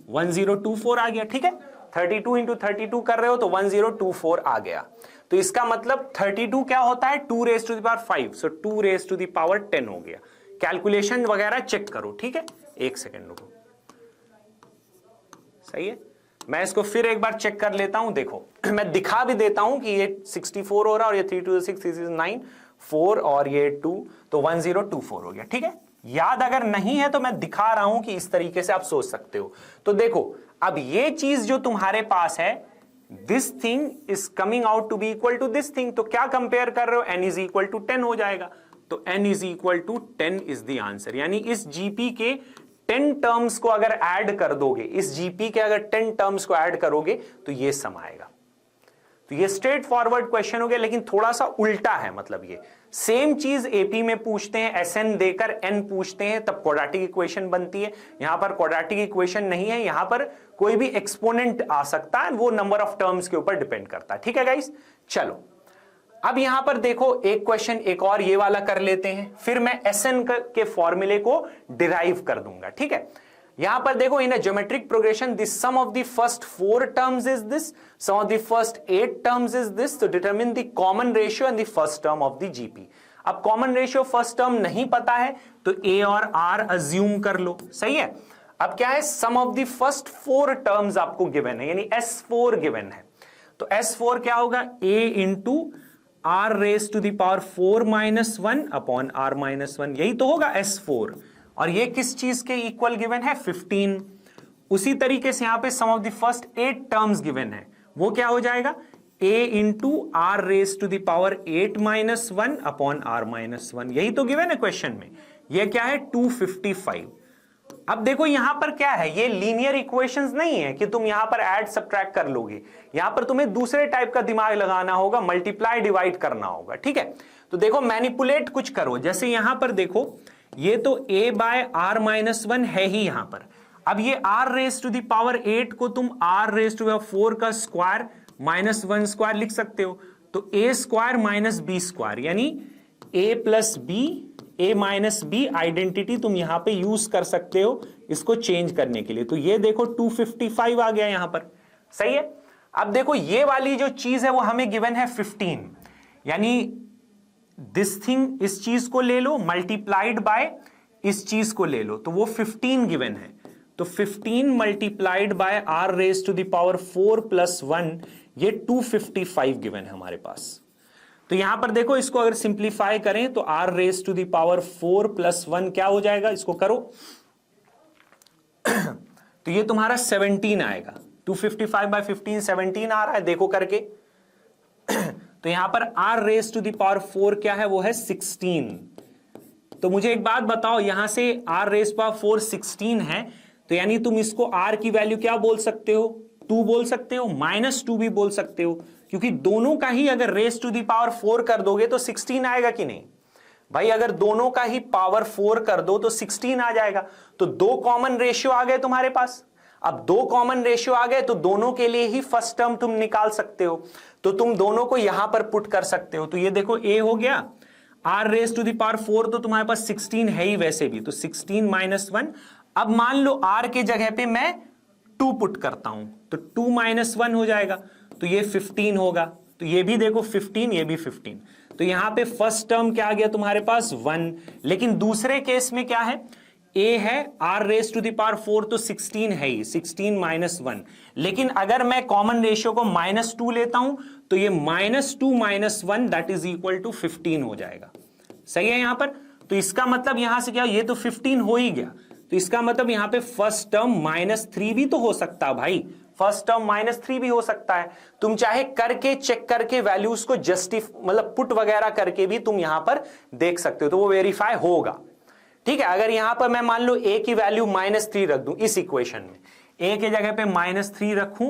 1024 आ गया, ठीक है। 32 इंटू 32 कर रहे हो तो 1024 आ गया। तो इसका मतलब 32 क्या होता है, 2 raise to the power 5, so 2 raise to the power 10 हो गया। कैलकुलेशन वगैरह चेक करो, ठीक है। एक सेकेंड रुको, सही है। मैं इसको फिर एक बार चेक कर लेता हूं, देखो मैं दिखा भी देता हूं कि ये 64 हो रहा है और ये 3 2 6 3 9 4 और ये 2, तो 1024 हो गया, ठीक है। याद अगर नहीं है तो मैं दिखा रहा हूं कि इस तरीके से आप सोच सकते हो। तो देखो अब ये चीज जो तुम्हारे पास है, this thing is coming out to be equal to this thing. तो क्या कंपेयर कर रहे हो, n इज इक्वल टू 10 हो जाएगा। तो n is equal to 10 is the answer. यानी इस जीपी के 10 टर्म्स को अगर ऐड कर दोगे, इस जीपी के अगर 10 टर्म्स को ऐड करोगे तो ये सम आएगा। तो ये स्ट्रेट फॉरवर्ड क्वेश्चन हो गया, लेकिन थोड़ा सा उल्टा है। मतलब ये सेम चीज एपी में पूछते हैं, एसएन देकर एन पूछते हैं, तब क्वाड्रेटिक इक्वेशन बनती है। यहां पर क्वाड्रेटिक इक्वेशन नहीं है, यहां पर कोई भी एक्सपोनेंट आ सकता है, वो नंबर ऑफ टर्म्स के ऊपर डिपेंड करता है। ठीक है गाइस, चलो अब यहां पर देखो एक क्वेश्चन एक और ये वाला कर लेते हैं, फिर मैं एसएन के फॉर्मूले को डिराइव कर दूंगा। ठीक है, यहां पर देखो in a geometric progression the sum of the first 4 terms is this, sum of the first 8 terms is this. तो determine the common ratio and the first term of the GP. अब common ratio first term नहीं पता है तो ए और are assume कर लो, सही है। अब क्या है, sum of the first 4 terms आपको गिवन है, यानी S4 गिवन है। तो S4 क्या होगा, a into are raise to the power 4 - 1 upon r - 1, यही तो होगा S4। और ये किस चीज के इक्वल गिवन है, 15। उसी तरीके से यहां पे sum of the first 8 terms given है, वो क्या हो जाएगा, a into are raise to the power 8 - 1 upon r - 1, यही तो गिवन है क्वेश्चन में। ये क्या है, 255। अब देखो यहां पर क्या है, ये लीनियर इक्वेशंस नहीं है कि तुम यहां पर ऐड सब्ट्रैक्ट कर लोगे। यहां पर तुम्हें दूसरे टाइप का दिमाग लगाना होगा, मल्टीप्लाई डिवाइड करना होगा। ठीक है, तो देखो मैनिपुलेट कुछ करो। जैसे यहां पर देखो, ये तो a बाय r - 1 है ही यहां पर। अब ये r raise to the power 8 को तुम r रेज टू 4 का स्क्वायर -1 स्क्वायर लिख सकते हो। तो a square minus b square यानी a plus b, a minus b identity तुम यहां पे यूज कर सकते हो इसको चेंज करने के लिए। तो ये देखो 255 आ गया यहां पर, सही है। अब देखो ये वाली जो चीज है वो हमें गिवन है 15, यानी दिस थिंग, इस चीज को ले लो मल्टीप्लाइड बाय इस चीज को ले लो, तो वो 15 गिवन है। तो 15 multiplied by r raise to the power 4 plus 1, ये 255 गिवन है हमारे पास। तो यहां पर देखो इसको अगर सिंप्लीफाई करें तो r raise to the power 4 plus 1 क्या हो जाएगा, इसको करो तो ये तुम्हारा 17 आएगा। 255 बाय 15 17 आ रहा है, देखो करके तो यहां पर r raise to the power 4 क्या है, वो है 16। तो मुझे एक बात बताओ, यहां से r रेज पावर 4 16 है, तो यानी तुम इसको r की वैल्यू क्या बोल सकते हो, 2 बोल सकते हो, -2 भी बोल सकते हो, क्योंकि दोनों का ही अगर रेज टू द पावर 4 कर दोगे तो 16 आएगा कि नहीं भाई। अगर दोनों का ही पावर 4 कर दो तो 16 आ जाएगा। तो दो कॉमन रेशियो आ गए तुम्हारे पास। अब दो कॉमन रेशियो आ गए तो दोनों के लिए ही फर्स्ट टर्म तुम निकाल सकते हो, तो तुम दोनों को यहां पर पुट कर सकते हो। तो ये देखो a हो गया, r raise to the power 4 तो तुम्हारे पास 16 है ही वैसे भी, तो 16 माइनस 1। अब मान लो r के जगह पे मैं 2 पुट करता हूं तो 2 माइनस 1 हो जाएगा, तो ये 15 होगा। तो ये भी देखो 15, ये भी 15। तो यहां पे फर्स्ट टर्म क्या आ गया तुम्हारे पास 1। लेकिन दूसरे केस में क्या है, a है r raise to the power 4 तो 16 है ही, 16 माइनस 1। लेकिन अगर मैं कॉमन रेशियो को -2 लेता हूं तो ये -2 minus 1 that is equal to 15 हो जाएगा, सही है यहां पर। तो इसका मतलब यहां से क्या, ये तो 15 हो ही गया, तो इसका मतलब यहां पे फर्स्ट टर्म -3 भी तो हो सकता है भाई, फर्स्ट टर्म -3 भी हो सकता है। तुम चाहे करके चेक करके वैल्यूज को मतलब पुट वगैरह करके भी तुम यहां पर देख सकते हो, तो वो वेरीफाई होगा, ठीक है। अगर यहां पर मैं मान लो a की वैल्यू -3 रख दूं इस इक्वेशन में, a के जगह पे -3 रखूं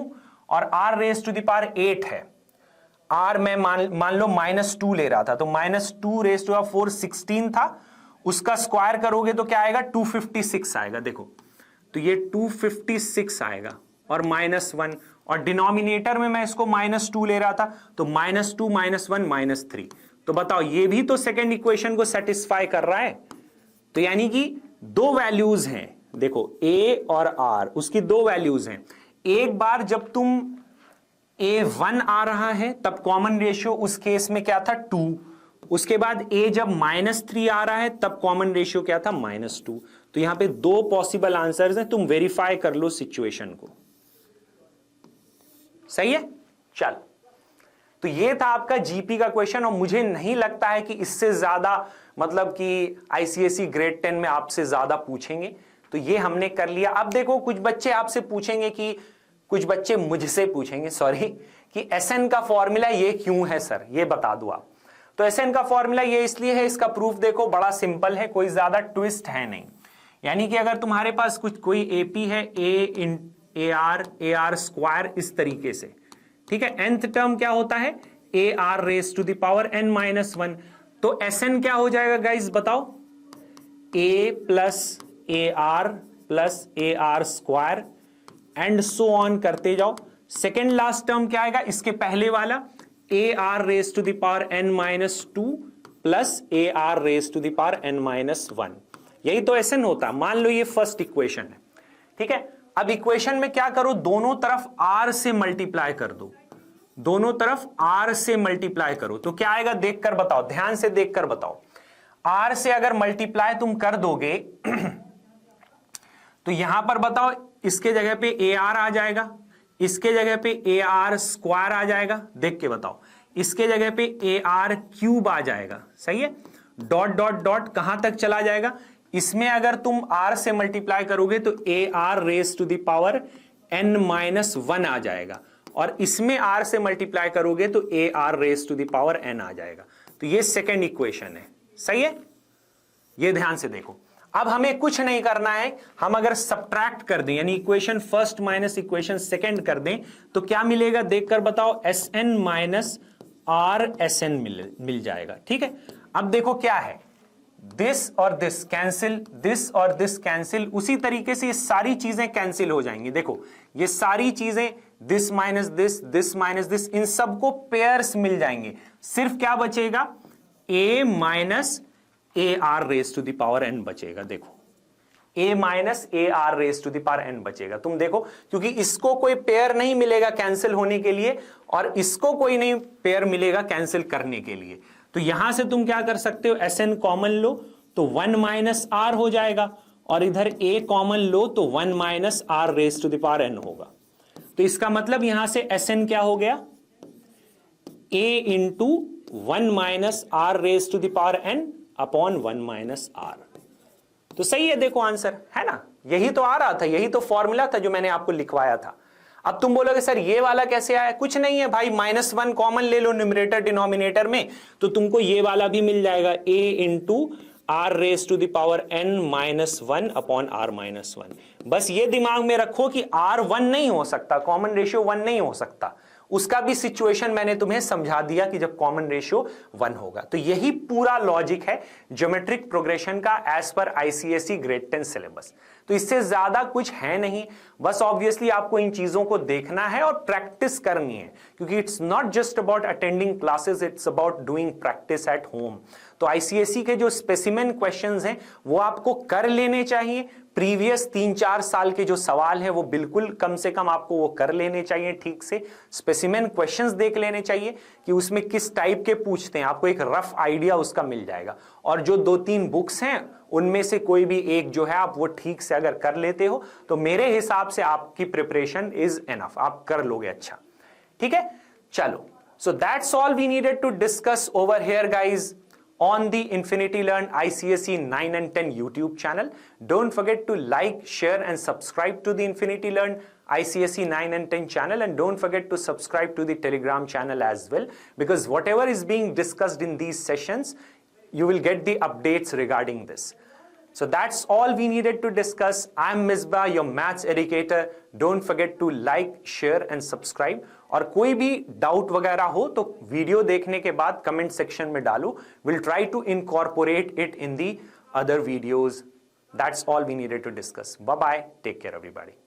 और r raise to the power 8 है, r मैं मान लो -2 ले रहा था, तो -2 रेज टू पावर 4 16 था, उसका स्क्वायर करोगे तो क्या आएगा 256 आएगा। देखो तो ये 256 आएगा और -1, और डिनोमिनेटर में मैं इसको -2 ले रहा था, तो -2 -1 -3। तो बताओ ये भी तो सेकेंड इक्वेशन को सेटिस्फाई कर रहा है। तो यानी कि दो वैल्यूज हैं, देखो a और r, उसकी दो वैल्यूज हैं। एक बार जब तुम a 1 आ रहा है तब कॉमन रेशियो उस केस में क्या था 2, उसके बाद a जब -3 आ रहा है तब कॉमन रेशियो क्या था -2। तो यहां पे दो पॉसिबल आंसर्स हैं, तुम वेरीफाई कर लो सिचुएशन को, सही है। चल, तो ये था आपका जीपी का क्वेश्चन, और मुझे नहीं लगता है कि इससे ज्यादा मतलब कि आईसीएसई ग्रेड 10 में आपसे ज्यादा पूछेंगे। तो ये हमने कर लिया। अब देखो कुछ बच्चे आपसे पूछेंगे कि, कुछ बच्चे मुझसे पूछेंगे सॉरी, कि एसएन का फॉर्मूला ये क्यों है सर, ये बता दो आप। तो एसएन का फॉर्मूला ये इसलिए है, इसका प्रूफ देखो बड़ा सिंपल है, कोई ज्यादा ट्विस्ट है नहीं। यानी कि अगर तुम्हारे पास कोई एपी है, ए आर स्क्वायर इस तरीके से, ठीक है, nth टर्म क्या होता है a are raise to the power n-1, तो एसएन क्या हो जाएगा गाइस बताओ, a plus a are square and so on करते जाओ। सेकेंड लास्ट टर्म क्या आएगा, इसके पहले वाला a are raise to the power n-2 plus a are raise to the power n-1, यही तो एसएन होता है। मान लो ये फर्स्ट इक्वेशन है, ठीक है। अब इक्वेशन में क्या करो, दोनों तरफ r से मल्टीप्लाई कर दो, दोनों तरफ r से मल्टीप्लाई करो, तो क्या आएगा देखकर बताओ, ध्यान से देखकर बताओ। r से अगर मल्टीप्लाई तुम कर दोगे तो यहां पर बताओ, इसके जगह पे ए आर आ जाएगा, इसके जगह पे ए आर स्क्वायर आ जाएगा, देख के बताओ, इसके जगह पे ए आर क्यूब आ जाएगा, सही है। डॉट डॉट डॉट कहां तक चला जाएगा, इसमें अगर तुम r से मल्टीप्लाई करोगे तो a are raise to the power n-1 आ जाएगा, और इसमें r से मल्टीप्लाई करोगे तो a are raise to the power n आ जाएगा। तो ये सेकेंड इक्वेशन है, सही है। ये ध्यान से देखो, अब हमें कुछ नहीं करना है, हम अगर सब्ट्रैक्ट कर दें, यानी equation first minus equation second कर दें, तो क्या मिलेगा देखकर बताओ, S n minus r S n मिल जाएगा, ठीक है। अब देखो क्या है, दिस और दिस कैंसिल, दिस और दिस कैंसिल, उसी तरीके से ये सारी चीजें कैंसिल हो जाएंगी। देखो ये सारी चीजें दिस माइनस दिस, इन सबको पेयर्स मिल जाएंगे। सिर्फ क्या बचेगा, a minus a are raise to the power n बचेगा। देखो a minus a are raise to the power n बचेगा। तुम देखो क्योंकि इसको कोई पेयर नहीं मिलेगा कैंसिल होने के लिए और इसको कोई नहीं पेयर मिलेगा कैंसिल करने के लिए, तो यहां से तुम क्या कर सकते हो, Sn कॉमन लो तो 1 माइनस आर हो जाएगा और इधर a कॉमन लो तो 1 minus r raise to the power n होगा। तो इसका मतलब यहां से Sn क्या हो गया, a into 1 minus r raise to the power n upon 1 minus r. तो सही है, देखो आंसर है ना, यही तो आ रहा था, यही तो फॉर्मूला था जो मैंने आपको लिखवाया था। अब तुम बोलोगे सर ये वाला कैसे आया, कुछ नहीं है भाई, -1 कॉमन ले लो न्यूमरेटर डिनोमिनेटर में तो तुमको ये वाला भी मिल जाएगा, a into r raise to the power n minus 1 upon r minus 1। बस ये दिमाग में रखो कि r 1 नहीं हो सकता, कॉमन रेशियो 1 नहीं हो सकता। उसका भी सिचुएशन मैंने तुम्हें समझा दिया कि जब कॉमन रेशियो 1 होगा। तो यही पूरा लॉजिक है ज्योमेट्रिक प्रोग्रेशन का as per ICSE grade 10 syllabus. तो इससे ज्यादा कुछ है नहीं, बस ऑब्वियसली आपको इन चीजों को देखना है और प्रैक्टिस करनी है, क्योंकि it's not just about attending classes, it's about doing practice at home. तो आईसीएसई के जो स्पेसिमेन क्वेश्चंस हैं वो आपको कर लेने चाहिए। प्रीवियस 3-4 साल के जो सवाल है वो बिल्कुल कम से कम आपको वो कर लेने चाहिए ठीक से। स्पेसिमेन क्वेश्चंस देख लेने चाहिए कि उसमें किस टाइप के पूछते हैं, आपको एक रफ आइडिया उसका मिल जाएगा। और जो 2-3 बुक्स हैं उनमें से कोई भी एक जो है आप वो ठीक से अगर कर लेते हो तो मेरे हिसाब से आपकी प्रिपरेशन इज एनफ, आप कर लोगे अच्छा। ठीक है, चलो, so that's all we needed to discuss over here guys on the Infinity Learn ICSE 9 and 10 YouTube channel. Don't forget to like, share and subscribe to the Infinity Learn ICSE 9 and 10 channel, and don't forget to subscribe to the Telegram channel as well, because whatever is being discussed in these sessions, you will get the updates regarding this. So that's all we needed to discuss. I'm Misbah, your maths educator. Don't forget to like, share and subscribe. और कोई भी doubt वगैरह हो तो video देखने के बाद comment section में डालो। We'll try to incorporate it in the other videos. That's all we needed to discuss. Bye bye. Take care everybody.